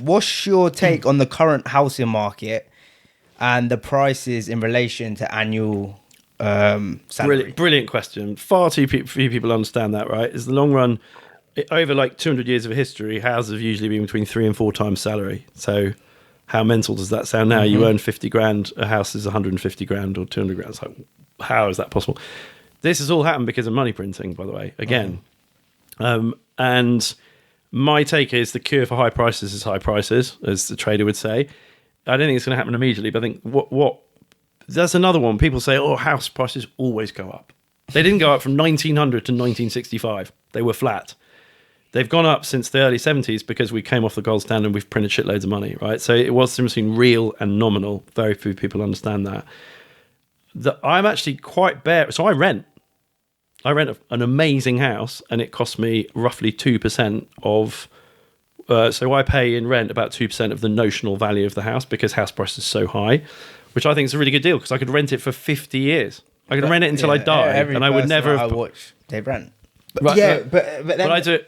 What's your take on the current housing market and the prices in relation to annual salary? Brilliant question. Far too few people understand that, right? Is the long run, over like 200 years of history, houses have usually been between 3 and 4 times salary. So how mental does that sound now? You earn 50 grand, a house is 150 grand or 200 grand. It's like, how is that possible? This has all happened because of money printing, by the way, again. And my take is the cure for high prices is high prices, as the trader would say. I don't think it's going to happen immediately, but I think what that's another one. People say, oh, house prices always go up. They didn't go up from 1900 to 1965. They were flat. They've gone up since the early 70s because we came off the gold standard and we've printed shitloads of money, right? So it was between real and nominal. Very few people understand that. I'm actually quite bare. So I rent an amazing house and it costs me roughly 2% of... so I pay in rent about 2% of the notional value of the house because house price is so high, which I think is a really good deal because I could rent it for 50 years. I could rent it until I die, and I would never have... I watch, they rent. Right, yeah, but then... I do...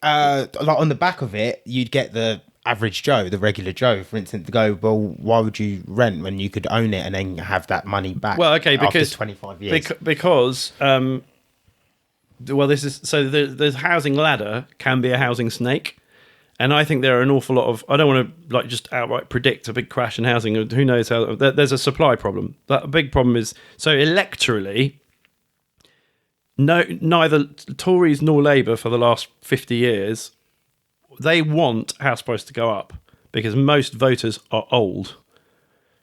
like on the back of it, you'd get the average Joe, the regular Joe, for instance, to go, well, why would you rent when you could own it and then have that money back? Well, okay, because after 25 years. Because this is so the housing ladder can be a housing snake, and I think there are an awful lot of. I don't want to like just outright predict a big crash in housing. Who knows how? There's a supply problem. But a big problem is so electorally. No, neither Tories nor Labour for the last 50 years, they want house price to go up because most voters are old,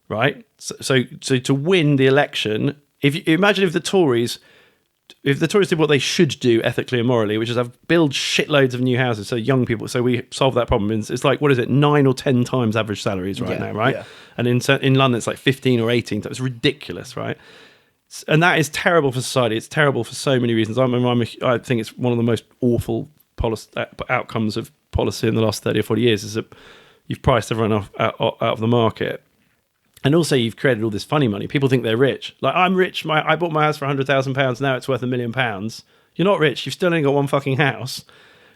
right? So to win the election, if you imagine if the Tories did what they should do ethically and morally, which is build shitloads of new houses so young people, so we solve that problem. It's like, what is it, 9 or 10 times average salaries now, right? Yeah. And in London, it's like 15 or 18. It's ridiculous, right? And that is terrible for society. It's terrible for so many reasons. I think it's one of the most awful outcomes of policy in the last 30 or 40 years is that you've priced everyone out of the market. And also you've created all this funny money. People think they're rich. Like, I'm rich. I bought my house for £100,000. Now it's worth £1 million. You're not rich. You've still only got one fucking house.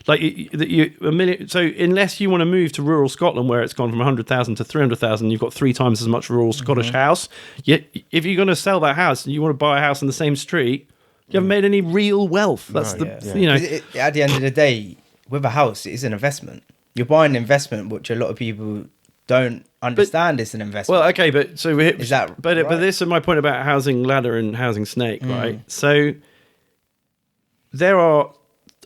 Like a million. So unless you want to move to rural Scotland where it's gone from 100,000 to 300,000, you've got 3 times as much rural Scottish house. Yet if you're going to sell that house and you want to buy a house in the same street, you haven't made any real wealth. That's you know. At the end of the day, with a house, it is an investment. You're buying an investment, which a lot of people don't understand it's an investment. Well, okay, but so is that? But this is my point about housing ladder and housing snake, right? So there are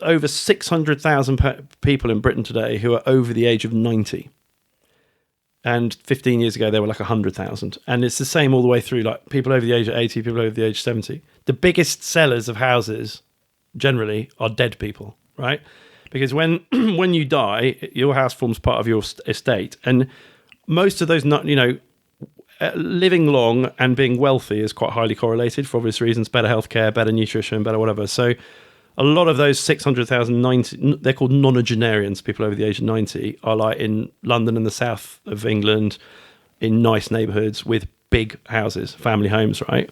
over 600,000 people in Britain today who are over the age of 90. And 15 years ago, there were like 100,000. And it's the same all the way through, like people over the age of 80, people over the age of 70. The biggest sellers of houses generally are dead people, right? Because when you die, your house forms part of your estate. And most of those, living long and being wealthy is quite highly correlated for obvious reasons. Better healthcare, better nutrition, better whatever. So a lot of those 600,000, they're called nonagenarians, people over the age of 90, are like in London and the south of England, in nice neighbourhoods with big houses, family homes, right?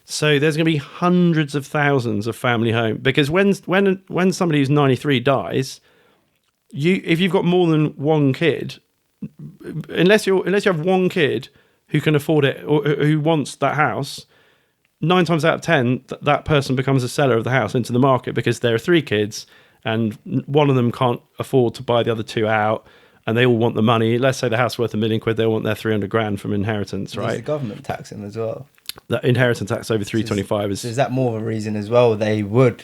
So there's going to be hundreds of thousands of family homes. Because when somebody who's 93 dies, if you've got more than one kid, unless you have one kid who can afford it or who wants that house, 9 times out of 10, that person becomes a seller of the house into the market because there are 3 kids and one of them can't afford to buy the other 2 out and they all want the money. Let's say the house worth £1 million, they all want their 300 grand from inheritance, right? There's the government tax in as well. That inheritance tax over 325 is... So is that more of a reason as well they would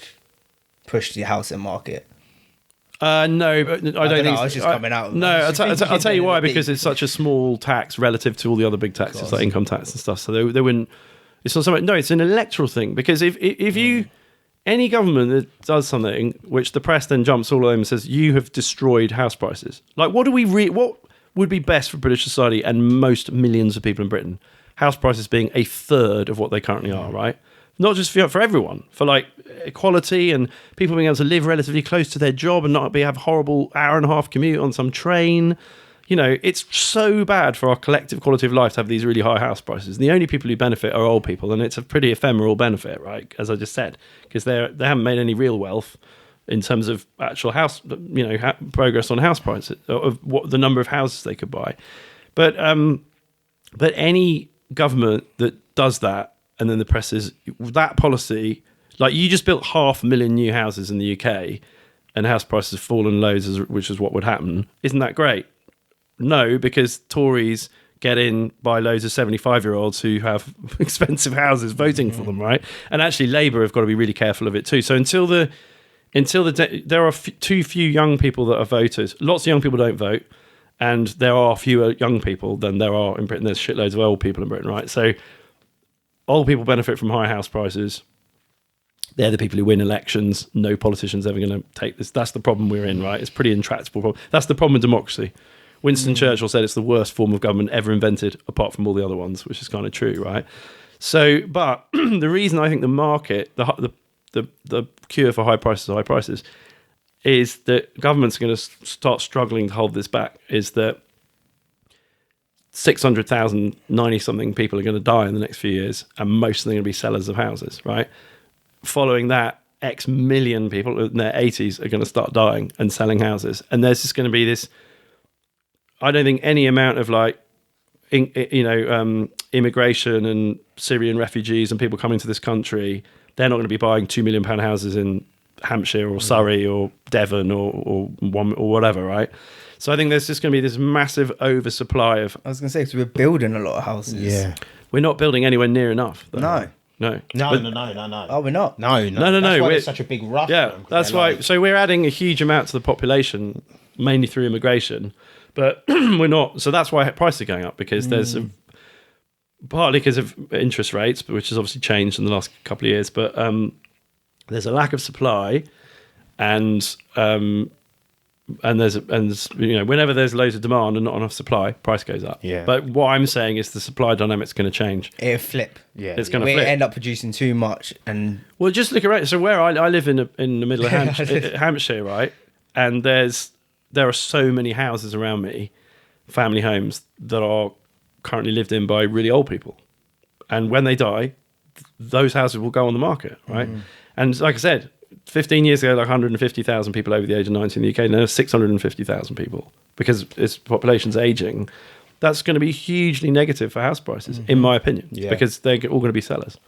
push the housing market? No, but I don't think... I was just coming out. No, I'll tell you why, because it's such a small tax relative to all the other big taxes, like income tax and stuff. So they wouldn't... It's not something. No, it's an electoral thing. Because if you... Any government that does something which the press then jumps all over and says, you have destroyed house prices. Like, what would be best for British society and most millions of people in Britain? House prices being a third of what they currently are, right? Not just for everyone, for like equality and people being able to live relatively close to their job and not have horrible hour-and-a-half commute on some train. You know, it's so bad for our collective quality of life to have these really high house prices. And the only people who benefit are old people, and it's a pretty ephemeral benefit, right? As I just said, because they haven't made any real wealth. in terms of actual house, progress on house prices, of what the number of houses they could buy. But any government that does that, and then the press is that policy, like you just built 500,000 new houses in the UK, and house prices have fallen loads, which is what would happen. Isn't that great? No, because Tories get in by loads of 75-year-olds who have expensive houses voting for them, right? And actually, Labour have got to be really careful of it too. So until there are too few young people that are voters. Lots of young people don't vote, and there are fewer young people than there are in Britain. There's shitloads of old people in Britain, right? So old people benefit from high house prices. They're the people who win elections. No politician's ever going to take this. That's the problem we're in, right? It's a pretty intractable problem. That's the problem with democracy. Winston Churchill said it's the worst form of government ever invented, apart from all the other ones, which is kind of true, right? So, but the reason I think the market, the cure for high prices, is that governments are going to start struggling to hold this back. Is that 600,000, 90-something people are going to die in the next few years, and most of them are going to be sellers of houses, right? Following that, X million people in their 80s are going to start dying and selling houses. And there's just going to be this, I don't think any amount of immigration and Syrian refugees and people coming to this country, they're not going to be buying £2 million houses in Hampshire or Surrey or Devon or whatever, right? So I think there's just going to be this massive oversupply of... I was going to say, because we're building a lot of houses. Yeah. We're not building anywhere near enough, though. No. No. No. Oh, we're not? No. No. That's why We're there's such a big rush. Yeah, that's why. So we're adding a huge amount to the population, mainly through immigration, but we're not. So that's why prices are going up, because there's partly because of interest rates, which has obviously changed in the last couple of years. But there's a lack of supply, and there's whenever there's loads of demand and not enough supply, price goes up. Yeah. But what I'm saying is the supply dynamic's going to change. It'll flip. Yeah. It's going to We flip. end up producing too much, and Well, just look around. So where I live in the middle of Hampshire, right? And there are so many houses around me, family homes, that are currently lived in by really old people. And when they die, those houses will go on the market, right? And like I said, 15 years ago, like 150,000 people over the age of 90 in the UK. Now there's 650,000 people, because its population's aging. That's going to be hugely negative for house prices, in my opinion, because they're all going to be sellers.